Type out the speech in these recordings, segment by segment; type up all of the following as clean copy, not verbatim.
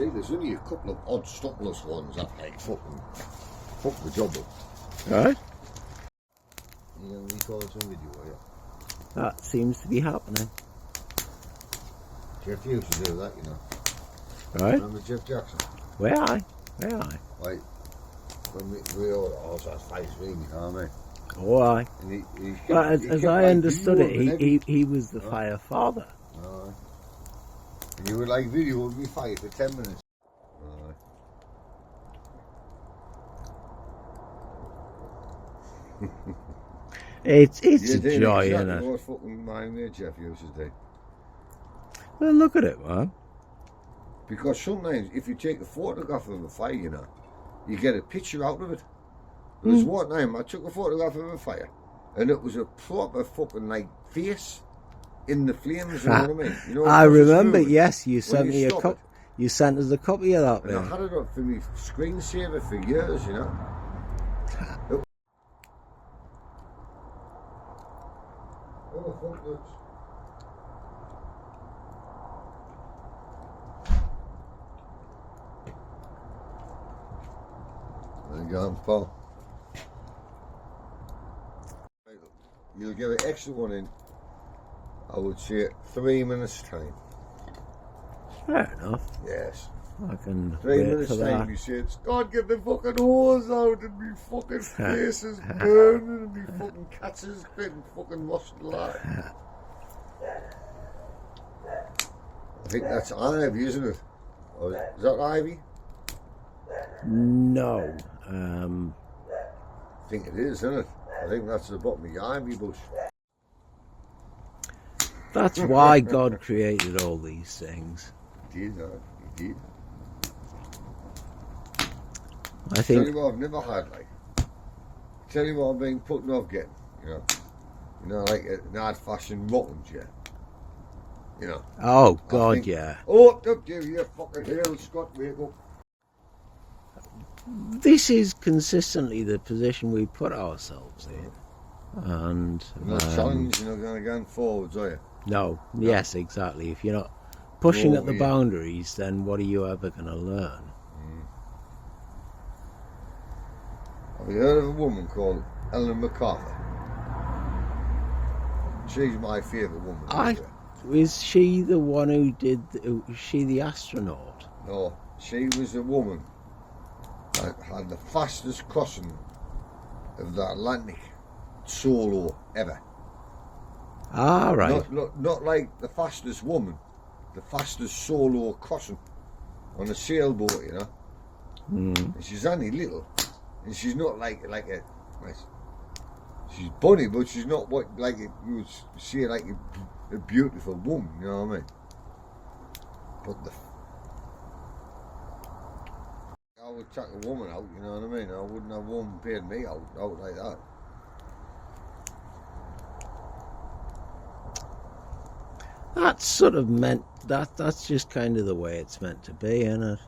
See, there's only a couple of odd stockless ones that like fuck the job up. Right? You know, record some video, yeah. That seems to be happening. Jeff used to do that, you know. Right? Remember Jeff Jackson? Where I? Like, when we all also had fights with him, you know what I mean? Oh, aye. And he Well, kept, as I like, understood it, videoing he was the fire father. Aye. And you would like videoing me fight for 10 minutes. It's a did joy, exactly isn't it? what fucking my mate Jeff used to do. Well, look at it, man. Because sometimes if you take a photograph of a fire, you know, you get a picture out of it. There was one time I took a photograph of a fire and it was a proper fucking like face in the flames, you know what I mean? You know, I remember, yes, you sent me a copy. it. You sent us a copy of that, And I man. had it up for me screensaver for years, you know. Oh, fuck this. There you go, Paul. You'll get an extra one in, I would say, 3 minutes time. Fair enough. Yes. I can 3 wait minutes for time, that. you said, God, get the fucking hose out and me fucking faces burning and me fucking cats is getting fucking lost alive. I think that's Ivy, isn't it? Or is that Ivy? No. I think it is, isn't it? I think that's the bottom of your ivy bush. That's why God created all these things. He did, he did. I Tell think. you what I've never had, like. Tell you what I've been putting off getting, you know, like an old-fashioned rotten jet. You know. Oh God, yeah. Oh, don't give you a fucking hell, Scott, wake up. This is consistently the position we put ourselves in, and You're not challenging, you're not going to go forwards, are you? no, yes, exactly. If you're not pushing at the yeah. boundaries, then what are you ever going to learn? Have you heard of a woman called Ellen MacArthur? She's my favourite woman. Is she the one who did? Was she the astronaut? No, she was a woman that had the fastest crossing of the Atlantic solo ever. Ah, right. Not like the fastest woman, the fastest solo crossing on a sailboat, you know. And she's only little, and she's not like a. She's bunny, but she's not what like you would say like a beautiful woman, you know what I mean? But I would chuck a woman out, you know what I mean? I wouldn't have a woman paid me out like that. That's sort of meant that's just kind of the way it's meant to be, isn't it?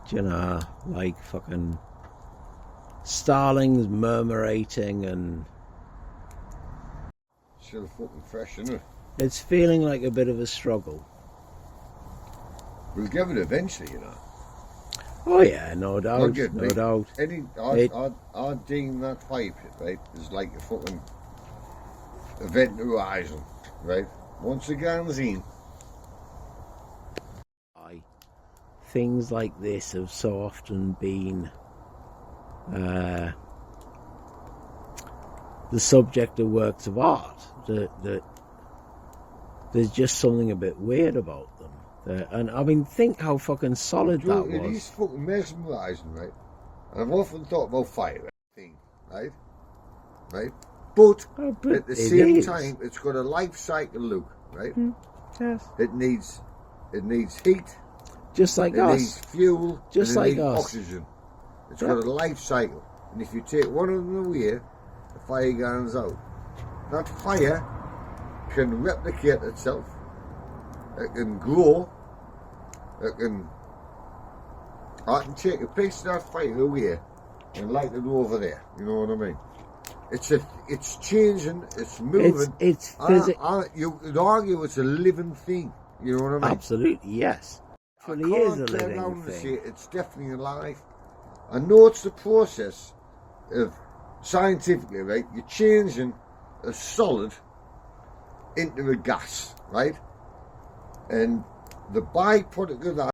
Do you know, like fucking starlings murmurating, and Still fucking fresh, isn't it? it's feeling like a bit of a struggle. We'll give it eventually, you know. Oh yeah, no doubt, no doubt. I'd deem that pipe, right, is like a fucking event horizon, right? Once the gun's in. Things like this have so often been the subject of works of art that there's just something a bit weird about them. And I mean, think how fucking solid that It was. is fucking mesmerising, right? And I've often thought about fire, right? But at the same time, it's got a life cycle look, right? Yes. It needs heat. Just like it us. Needs fuel. Just and it like needs us. Oxygen. It's got a life cycle. And if you take one of them away, the fire goes out. That fire can replicate itself. It can grow. I can take a piece of that fire away and light it over there. You know what I mean? It's changing. It's moving. It's you could argue it's a living thing. You know what I mean? Absolutely, yes. I Well, he is a can't turn living around and thing. say it's definitely alive. I know it's the process of scientifically, right? You're changing a solid into a gas, right? And the byproduct of that